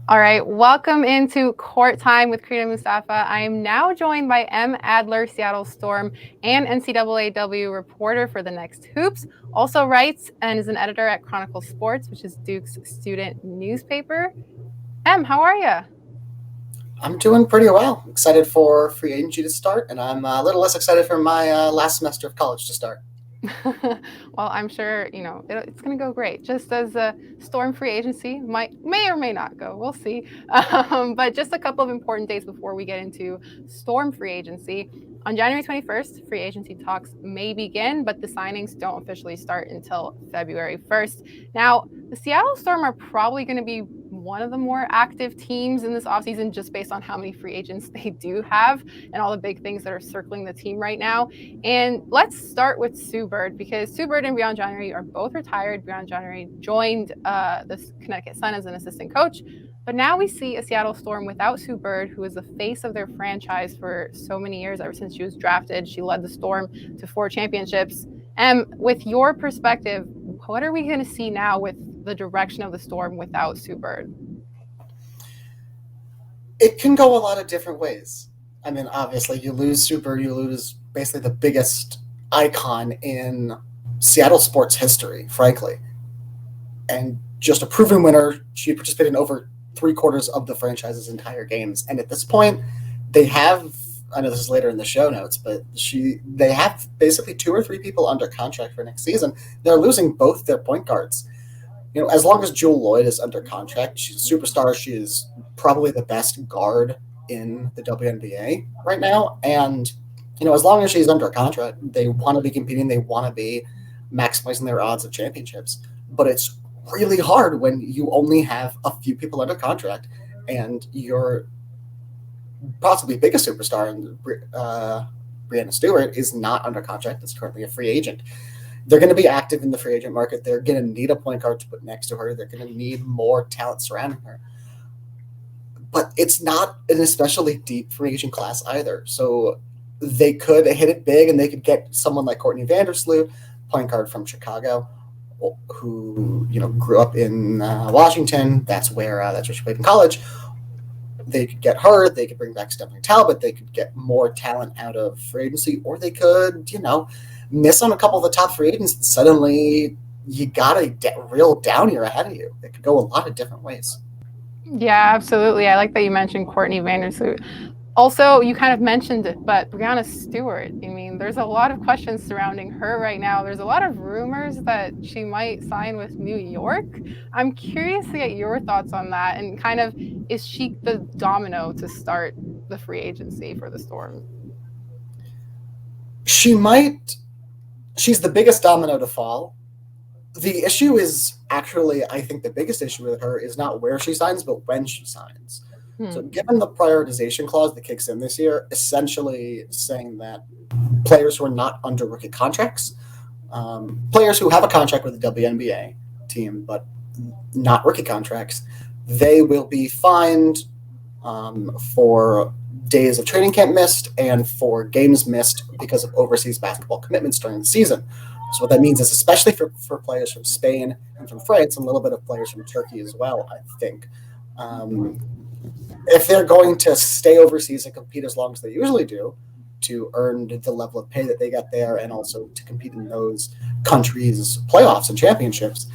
All right, welcome into Court Time with Crina Mustafa. I am now joined by M. Adler, Seattle Storm, and NCAAW reporter for the Next Hoops. Also writes and is an editor at Chronicle Sports, which is Duke's student newspaper. M, how are you? I'm doing pretty well. Excited for free agency to start, and I'm a little less excited for my last semester of college to start. Well, I'm sure it's going to go great. Just as a Storm free agency may or may not go, we'll see. But just a couple of important dates before we get into Storm free agency. On January 21st, free agency talks may begin, but the signings don't officially start until February 1st. Now, the Seattle Storm are probably going to be one of the more active teams in this offseason just based on how many free agents they do have and all the big things that are circling the team right now. And let's start with Sue Bird because Sue Bird and Breanna Stewart are both retired. Breanna Stewart joined the Connecticut Sun as an assistant coach. But now we see a Seattle Storm without Sue Bird, who is the face of their franchise for so many years, ever since she was drafted. She led the Storm to 4 championships. With your perspective, what are we going to see now with the direction of the Storm without Sue Bird? It can go a lot of different ways. I mean, obviously, you lose Sue Bird, you lose basically the biggest icon in Seattle sports history, frankly. And just a proven winner. She participated in over 3/4 of the franchise's entire games. And at this point, they have, I know this is later in the show notes, but they have basically 2 or 3 people under contract for next season. They're losing both their point guards. As long as Jewel Lloyd is under contract, she's a superstar. She is probably the best guard in the WNBA right now. And, as long as she's under contract, they want to be competing. They want to be maximizing their odds of championships. But it's really hard when you only have a few people under contract and your possibly biggest superstar, Breanna Stewart, is not under contract. Is currently a free agent. They're going to be active in the free agent market. They're going to need a point guard to put next to her. They're going to need more talent surrounding her. But it's not an especially deep free agent class either. So they could hit it big and they could get someone like Courtney Vandersloot, point guard from Chicago, who grew up in Washington. That's where she played in college. They could get her. They could bring back Stephanie Talbot. They could get more talent out of free agency, or they could, miss on a couple of the top free agents, and suddenly you got a real down year ahead of you. It could go a lot of different ways. Yeah, absolutely. I like that you mentioned Courtney Vandersloot. Also, you kind of mentioned it, but Breanna Stewart, there's a lot of questions surrounding her right now. There's a lot of rumors that she might sign with New York. I'm curious to get your thoughts on that and kind of, is she the domino to start the free agency for the Storm? She's the biggest domino to fall. The issue is actually, I think the biggest issue with her is not where she signs, but when she signs. So given the prioritization clause that kicks in this year, essentially saying that players who are not under rookie contracts, players who have a contract with the WNBA team, but not rookie contracts, they will be fined for days of training camp missed and for games missed because of overseas basketball commitments during the season. So what that means is, especially for players from Spain and from France, and a little bit of players from Turkey as well, I think, if they're going to stay overseas and compete as long as they usually do to earn the level of pay that they get there and also to compete in those countries' playoffs and championships,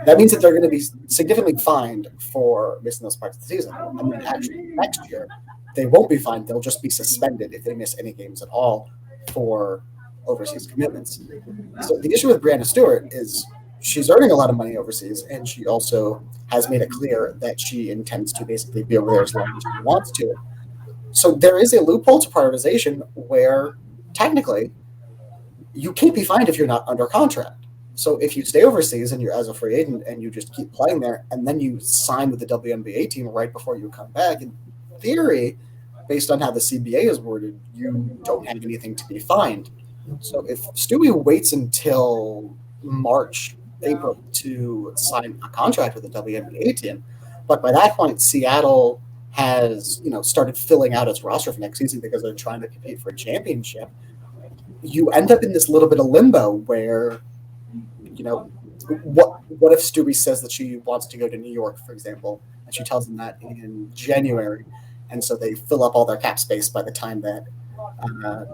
that means that they're going to be significantly fined for missing those parts of the season. I mean, actually, next year, they won't be fined. They'll just be suspended if they miss any games at all for overseas commitments. So the issue with Breanna Stewart is she's earning a lot of money overseas, and she also has made it clear that she intends to basically be over there as long as she wants to. So there is a loophole to prioritization where technically you can't be fined if you're not under contract. So if you stay overseas and you're as a free agent and you just keep playing there, and then you sign with the WNBA team right before you come back, in theory, based on how the CBA is worded, you don't have anything to be fined. So if Stewie waits until March, April to sign a contract with the WNBA team, but by that point, Seattle has started filling out its roster for next season because they're trying to compete for a championship. You end up in this little bit of limbo where what if Stewie says that she wants to go to New York, for example, and she tells them that in January, and so they fill up all their cap space by the time that uh,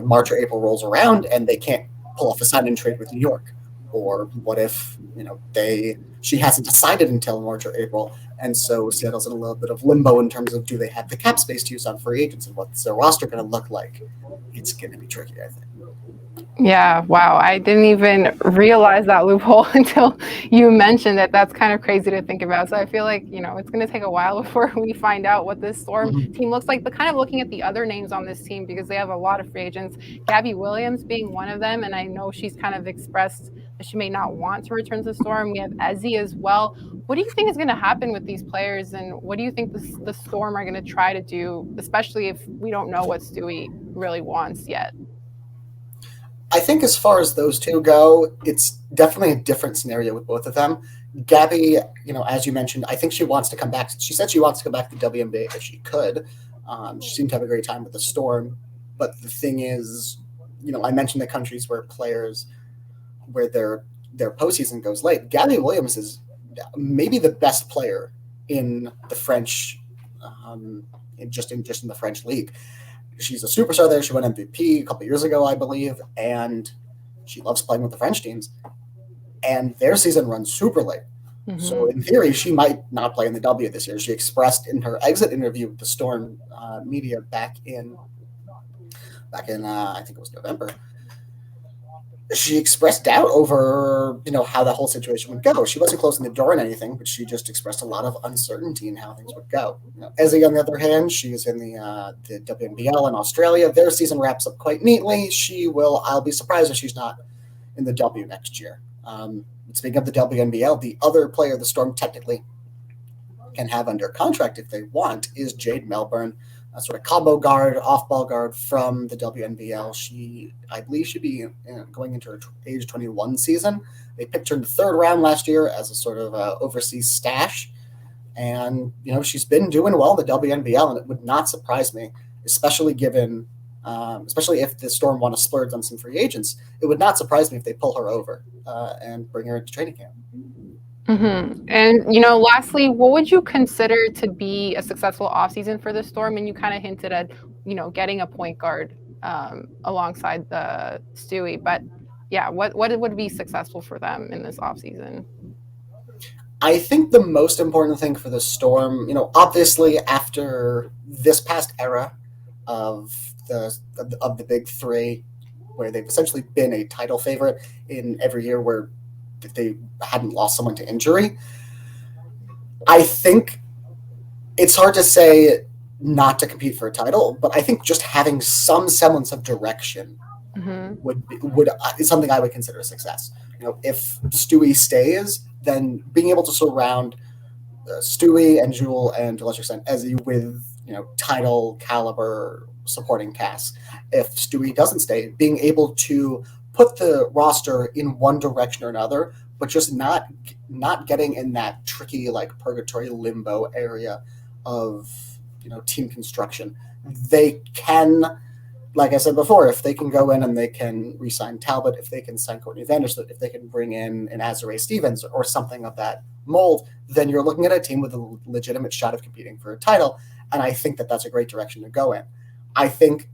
March or April rolls around, and they can't pull off a sign and trade with New York. Or what if she hasn't decided until March or April, and so Seattle's in a little bit of limbo in terms of do they have the cap space to use on free agents and what's their roster going to look like? It's going to be tricky, I think. Yeah, wow. I didn't even realize that loophole until you mentioned it. That's kind of crazy to think about. So I feel like, it's going to take a while before we find out what this Storm team looks like. But kind of looking at the other names on this team, because they have a lot of free agents, Gabby Williams being one of them. And I know she's kind of expressed that she may not want to return to the Storm. We have Ezzy as well. What do you think is going to happen with these players? And what do you think the Storm are going to try to do, especially if we don't know what Stewie really wants yet? I think as far as those two go, it's definitely a different scenario with both of them. Gabby, as you mentioned, I think she wants to come back. She said she wants to come back to WNBA if she could. She seemed to have a great time with the Storm. But the thing is, I mentioned the countries where their postseason goes late. Gabby Williams is maybe the best player in the French, just in the French league. She's a superstar there. She won MVP a couple years ago, I believe, and she loves playing with the French teams. And their season runs super late. Mm-hmm. So in theory, she might not play in the W this year. She expressed in her exit interview with the Storm media back in I think it was November. She expressed doubt over, how the whole situation would go. She wasn't closing the door on anything, but she just expressed a lot of uncertainty in how things would go. Ezzy, on the other hand, she is in the WNBL in Australia. Their season wraps up quite neatly. I'll be surprised if she's not in the W next year. Speaking of the WNBL, the other player the Storm technically can have under contract if they want is Jade Melbourne, a sort of combo guard, off-ball guard from the WNBL. I believe she'd be going into her age 21 season. They picked her in the third round last year as a sort of overseas stash. And, she's been doing well in the WNBL, and it would not surprise me, especially if the Storm want to splurge on some free agents. It would not surprise me if they pull her over and bring her into training camp. Mm-hmm. And, lastly, what would you consider to be a successful offseason for the Storm? And you kind of hinted at, getting a point guard alongside the Stewie. But, yeah, what would be successful for them in this offseason? I think the most important thing for the Storm, obviously after this past era of the big three, where they've essentially been a title favorite in every year where they hadn't lost someone to injury. I think it's hard to say not to compete for a title, but I think just having some semblance of direction is something I would consider a success. If Stewie stays, then being able to surround Stewie and Jewel and to a lesser extent Ezzy with title caliber supporting cast. If Stewie doesn't stay, being able to put the roster in one direction or another, but just not getting in that tricky purgatory limbo area of team construction. They can, like I said before, if they can go in and they can re-sign Talbot, if they can sign Courtney Vandersloot, if they can bring in an Azurá Stevens or something of that mold, then you're looking at a team with a legitimate shot of competing for a title. And I think that that's a great direction to go in. I think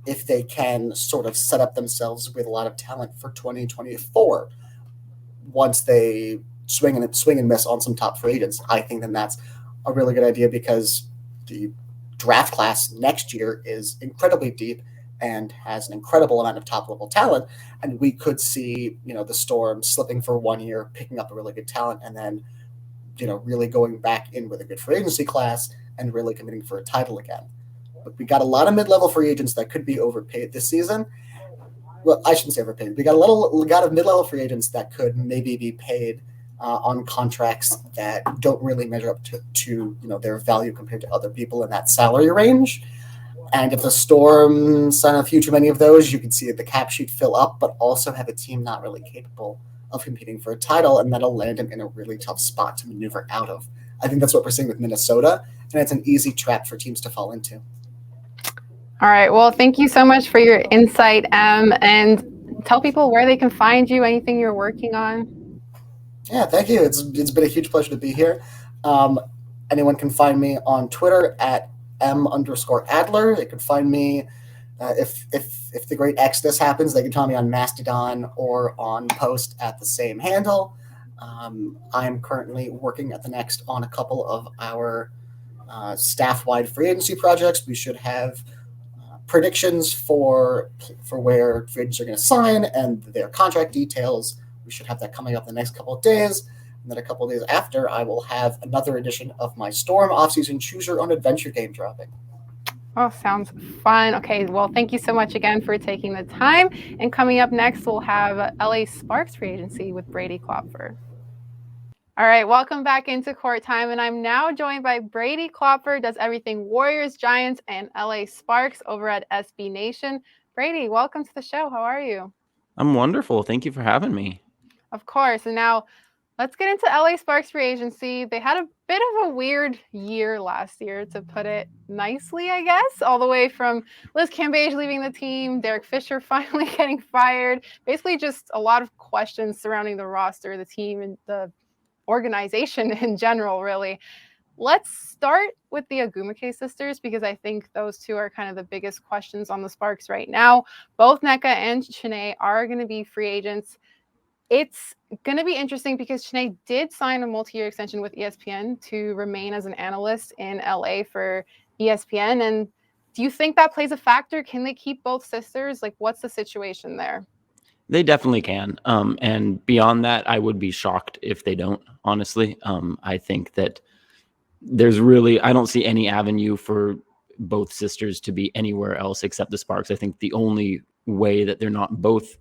if they can sort of set up themselves with a lot of talent for 2024, once they swing and miss on some top free agents, I think then that's a really good idea because the draft class next year is incredibly deep and has an incredible amount of top-level talent, and we could see, the Storm slipping for 1 year, picking up a really good talent, and then, really going back in with a good free agency class and really committing for a title again. But we got a lot of mid-level free agents that could be overpaid this season. Well, I shouldn't say overpaid. We got a mid-level free agents that could maybe be paid on contracts that don't really measure up to their value compared to other people in that salary range. And if the Storm sign a few too many of those, you can see the cap sheet fill up, but also have a team not really capable of competing for a title, and that'll land them in a really tough spot to maneuver out of. I think that's what we're seeing with Minnesota, and it's an easy trap for teams to fall into. All right. Well, thank you so much for your insight, and tell people where they can find you, anything you're working on. Yeah, thank you. It's been a huge pleasure to be here. Um, Anyone can find me on Twitter at m_Adler. They can find me if the great Exodus happens. They can find me on Mastodon or on Post at the same handle. I'm currently working at the Next on a couple of our staff-wide free agency projects. We should have predictions for where free agents are going to sign and their contract details. We should have that coming up in the next couple of days. And then a couple of days after, I will have another edition of my Storm offseason Choose Your Own Adventure game dropping. Oh, sounds fun. Okay, well, thank you so much again for taking the time. And coming up next, we'll have LA Sparks free agency with Brady Klopfer. All right, welcome back into Court Time, and I'm now joined by Brady Klopfer, does everything Warriors, Giants, and LA Sparks over at SB Nation. Brady, welcome to the show. How are you? I'm wonderful. Thank you for having me. Of course. And now let's get into LA Sparks free agency. They had a bit of a weird year last year, to put it nicely, I guess, all the way from Liz Cambage leaving the team, Derek Fisher finally getting fired, basically just a lot of questions surrounding the roster, the team, and the organization in general, really. Let's start with the Ogwumike sisters, because I think those two are kind of the biggest questions on the Sparks right now. Both Nneka and Chiney are going to be free agents. It's going to be interesting because Chiney did sign a multi-year extension with ESPN to remain as an analyst in LA for ESPN. And do you think that plays a factor? Can they keep both sisters? Like, what's the situation there? They definitely can. And beyond that, I would be shocked if they don't, honestly. I think that I don't see any avenue for both sisters to be anywhere else except the Sparks. I think the only way that they're not both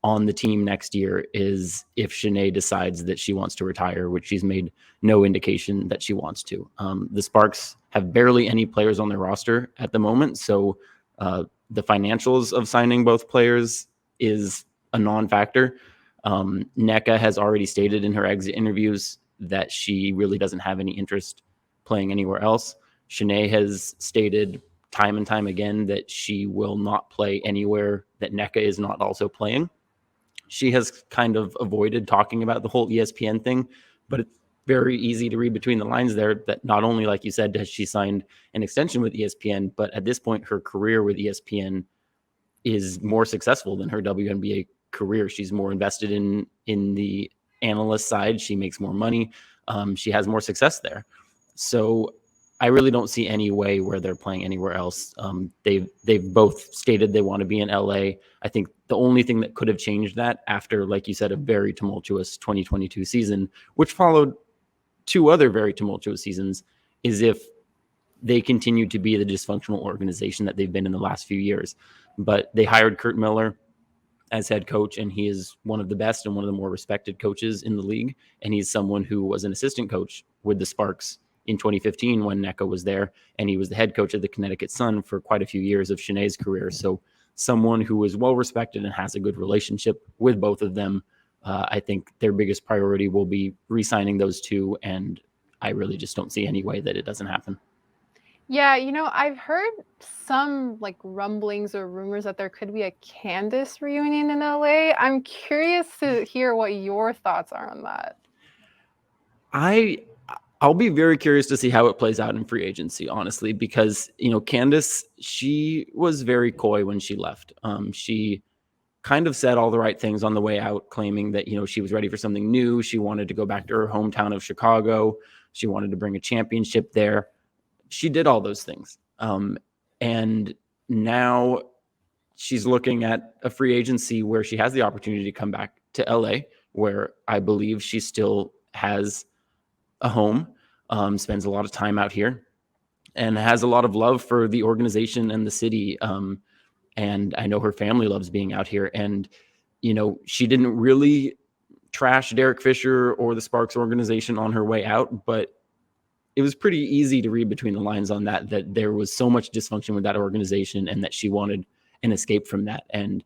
on the team next year is if Chiney decides that she wants to retire, which she's made no indication that she wants to. The Sparks have barely any players on their roster at the moment, so the financials of signing both players is a non-factor. Nneka has already stated in her exit interviews that she really doesn't have any interest playing anywhere else. Chiney has stated time and time again that she will not play anywhere that Nneka is not also playing. She has kind of avoided talking about the whole ESPN thing, but it's very easy to read between the lines there that not only, like you said, has she signed an extension with ESPN, but at this point, her career with ESPN is more successful than her WNBA career. She's more invested in the analyst side. She makes more money. She has more success there. So I really don't see any way where they're playing anywhere else. They've both stated they want to be in LA. I think the only thing that could have changed that after, like you said, a very tumultuous 2022 season, which followed two other very tumultuous seasons, is if they continue to be the dysfunctional organization that they've been in the last few years. But they hired Curt Miller as head coach, and he is one of the best and one of the more respected coaches in the league. And he's someone who was an assistant coach with the Sparks in 2015 when Nneka was there, and he was the head coach of the Connecticut Sun for quite a few years of Chiney's career. So someone who is well respected and has a good relationship with both of them. I think their biggest priority will be re-signing those two, and I really just don't see any way that it doesn't happen. Yeah, I've heard some like rumblings or rumors that there could be a Candace reunion in LA. I'm curious to hear what your thoughts are on that. I'll be very curious to see how it plays out in free agency, honestly, because, Candace, she was very coy when she left. She kind of said all the right things on the way out, claiming that, she was ready for something new. She wanted to go back to her hometown of Chicago. She wanted to bring a championship there. She did all those things. And now she's looking at a free agency where she has the opportunity to come back to LA, where I believe she still has a home, spends a lot of time out here, and has a lot of love for the organization and the city. And I know her family loves being out here. And, she didn't really trash Derek Fisher or the Sparks organization on her way out, but it was pretty easy to read between the lines on that there was so much dysfunction with that organization and that she wanted an escape from that. And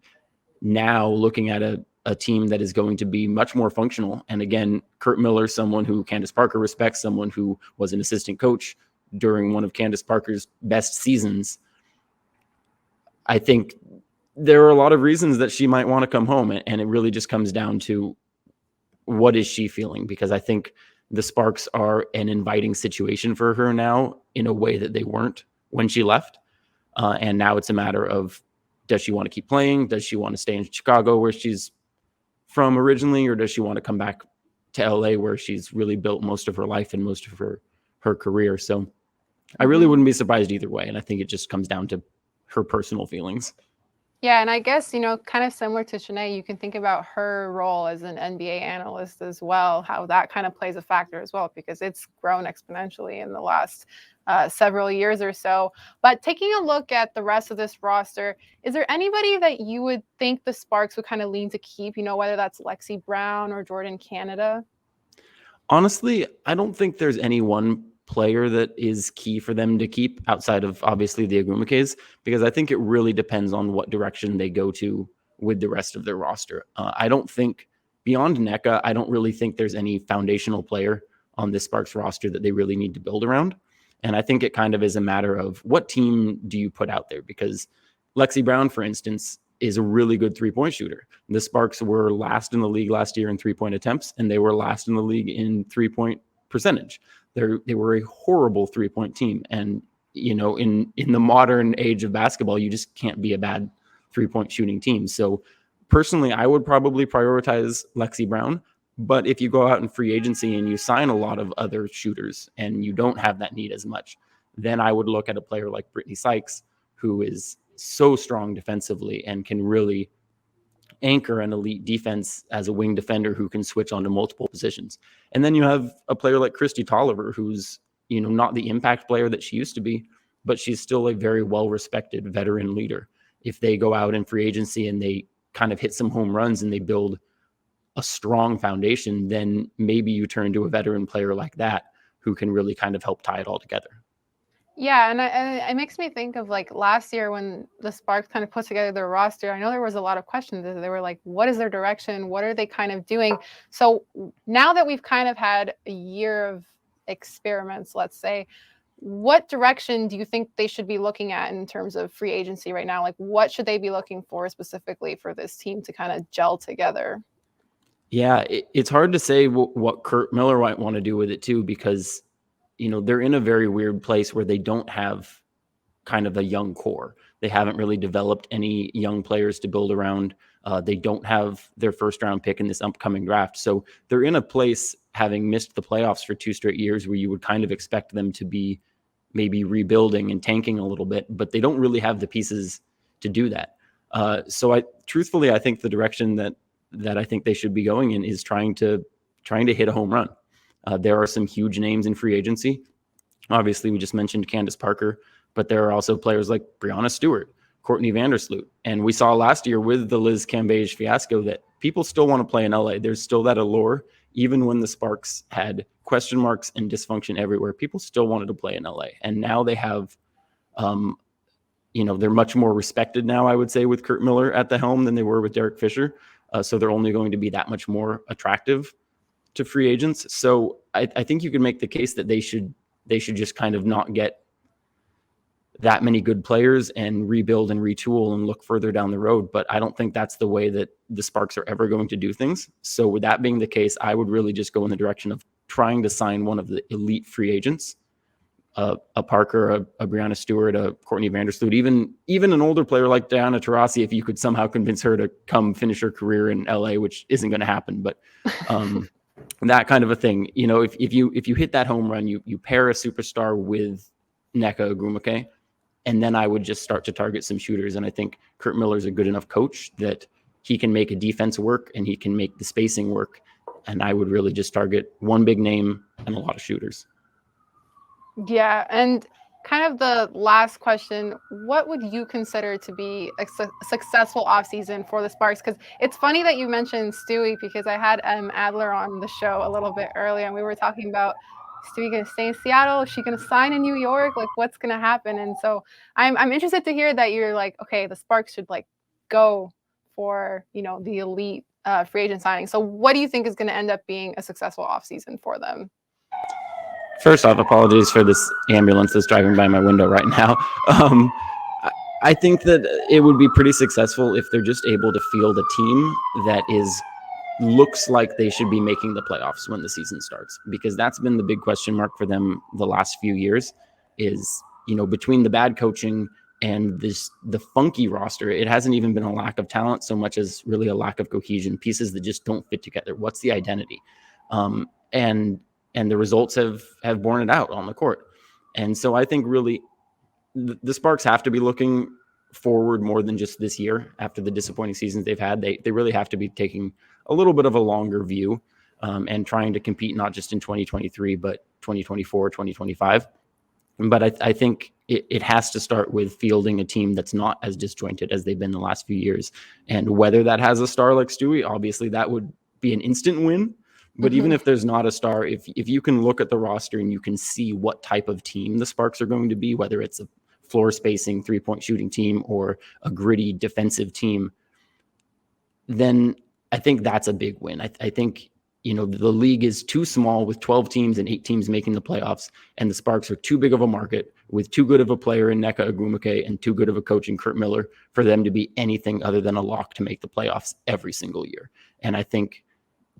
now looking at a team that is going to be much more functional. And again, Curt Miller, someone who Candace Parker respects, someone who was an assistant coach during one of Candace Parker's best seasons. I think there are a lot of reasons that she might want to come home. And it really just comes down to what is she feeling? Because I think the Sparks are an inviting situation for her now in a way that they weren't when she left. And now it's a matter of, does she want to keep playing? Does she want to stay in Chicago where she's from originally, or does she want to come back to LA where she's really built most of her life and most of her career? So I really wouldn't be surprised either way. And I think it just comes down to her personal feelings. Yeah, and I guess, kind of similar to Shanae, you can think about her role as an NBA analyst as well, how that kind of plays a factor as well, because it's grown exponentially in the last several years or so. But taking a look at the rest of this roster, is there anybody that you would think the Sparks would kind of lean to keep, whether that's Lexi Brown or Jordan Canada? Honestly, I don't think there's any one player that is key for them to keep outside of obviously the Ogwumikes, because I think it really depends on what direction they go to with the rest of their roster. I don't think beyond NECA, I don't really think there's any foundational player on this Sparks roster that they really need to build around. And I think it kind of is a matter of what team do you put out there, because Lexi Brown, for instance, is a really good three-point shooter. The Sparks were last in the league last year in three-point attempts, and they were last in the league in three-point percentage. They were a horrible three-point team. And, in the modern age of basketball, you just can't be a bad three-point shooting team. So personally, I would probably prioritize Lexi Brown. But if you go out in free agency and you sign a lot of other shooters and you don't have that need as much, then I would look at a player like Brittany Sykes, who is so strong defensively and can really anchor an elite defense as a wing defender who can switch onto multiple positions. And then you have a player like Kristi Tolliver, who's, not the impact player that she used to be, but she's still a very well-respected veteran leader. If they go out in free agency and they kind of hit some home runs and they build a strong foundation, then maybe you turn to a veteran player like that who can really kind of help tie it all together. Yeah, and it makes me think of like last year when the Sparks kind of put together their roster. I know there was a lot of questions. They were like, what is their direction? What are they kind of doing? So now that we've kind of had a year of experiments, let's say, what direction do you think they should be looking at in terms of free agency right now? Like, what should they be looking for specifically for this team to kind of gel together? Yeah, it's hard to say what Curt Miller might want to do with it too, because they're in a very weird place where they don't have kind of a young core. They haven't really developed any young players to build around. They don't have their first round pick in this upcoming draft. So they're in a place, having missed the playoffs for 2 straight years, where you would kind of expect them to be maybe rebuilding and tanking a little bit, but they don't really have the pieces to do that. So I think the direction that I think they should be going in is trying to hit a home run. There are some huge names in free agency. Obviously, we just mentioned Candace Parker, but there are also players like Breanna Stewart, Courtney Vandersloot. And we saw last year with the Liz Cambage fiasco that people still want to play in LA. There's still that allure. Even when the Sparks had question marks and dysfunction everywhere, people still wanted to play in LA. And now they have, they're much more respected now, I would say, with Curt Miller at the helm than they were with Derek Fisher. So they're only going to be that much more attractive to free agents. So I think you can make the case that they should just kind of not get that many good players and rebuild and retool and look further down the road. But I don't think that's the way that the Sparks are ever going to do things. So with that being the case, I would really just go in the direction of trying to sign one of the elite free agents, a Parker, a Breanna Stewart, a Courtney Vandersloot, even an older player like Diana Taurasi, if you could somehow convince her to come finish her career in LA, which isn't going to happen, but that kind of a thing. If you hit that home run, you pair a superstar with Nneka Ogwumike, and then I would just start to target some shooters. And I think Curt Miller's a good enough coach that he can make a defense work and he can make the spacing work. And I would really just target one big name and a lot of shooters. Yeah, and kind of the last question, what would you consider to be a successful offseason for the Sparks? Because it's funny that you mentioned Stewie, because I had Adler on the show a little bit earlier, and we were talking about, is Stewie going to stay in Seattle? Is she going to sign in New York? Like, what's going to happen? And so I'm interested to hear that you're like, okay, the Sparks should like go for, the elite free agent signing. So what do you think is going to end up being a successful offseason for them? First off, apologies for this ambulance that's driving by my window right now. I think that it would be pretty successful if they're just able to field a team that is looks like they should be making the playoffs when the season starts, because that's been the big question mark for them the last few years is, between the bad coaching and the funky roster, it hasn't even been a lack of talent so much as really a lack of cohesion, pieces that just don't fit together. What's the identity? And the results have borne it out on the court. And so I think really the Sparks have to be looking forward more than just this year. After the disappointing seasons they've had, they really have to be taking a little bit of a longer view, and trying to compete not just in 2023, but 2024, 2025. But I think it has to start with fielding a team that's not as disjointed as they've been the last few years. And whether that has a star like Stewie, obviously that would be an instant win. But even if there's not a star, if you can look at the roster and you can see what type of team the Sparks are going to be, whether it's a floor spacing, 3-point shooting team or a gritty defensive team, then I think that's a big win. I think, the league is too small with 12 teams and 8 teams making the playoffs, and the Sparks are too big of a market with too good of a player in Nneka Ogwumike and too good of a coach in Curt Miller for them to be anything other than a lock to make the playoffs every single year. And I think,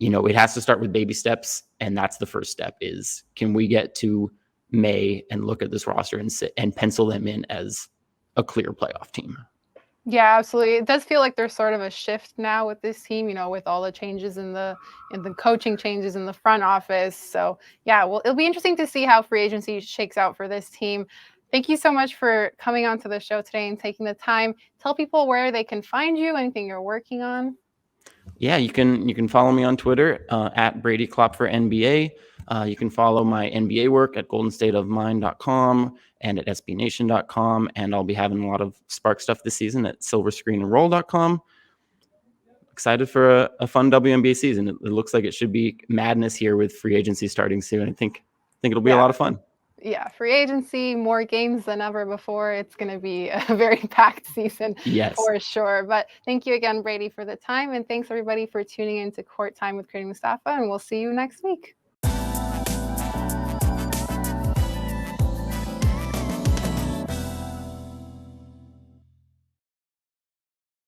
it has to start with baby steps, and that's the first step is, can we get to May and look at this roster and pencil them in as a clear playoff team? Yeah, absolutely. It does feel like there's sort of a shift now with this team, with all the changes in the coaching changes in the front office. So yeah, well, it'll be interesting to see how free agency shakes out for this team. Thank you so much for coming onto the show today and taking the time. Tell people where they can find you, anything you're working on. Yeah, you can follow me on Twitter at Brady Klopfer NBA. You can follow my NBA work at goldenstateofmind.com and at sbnation.com. And I'll be having a lot of Spark stuff this season at silverscreenandroll.com. Excited for a fun WNBA season. It looks like it should be madness here with free agency starting soon. I think it'll be a lot of fun. Yeah, free agency, more games than ever before. It's going to be a very packed season, for sure. But thank you again, Brady, for the time. And thanks, everybody, for tuning in to Court Time with Crina and Mustafa. And we'll see you next week.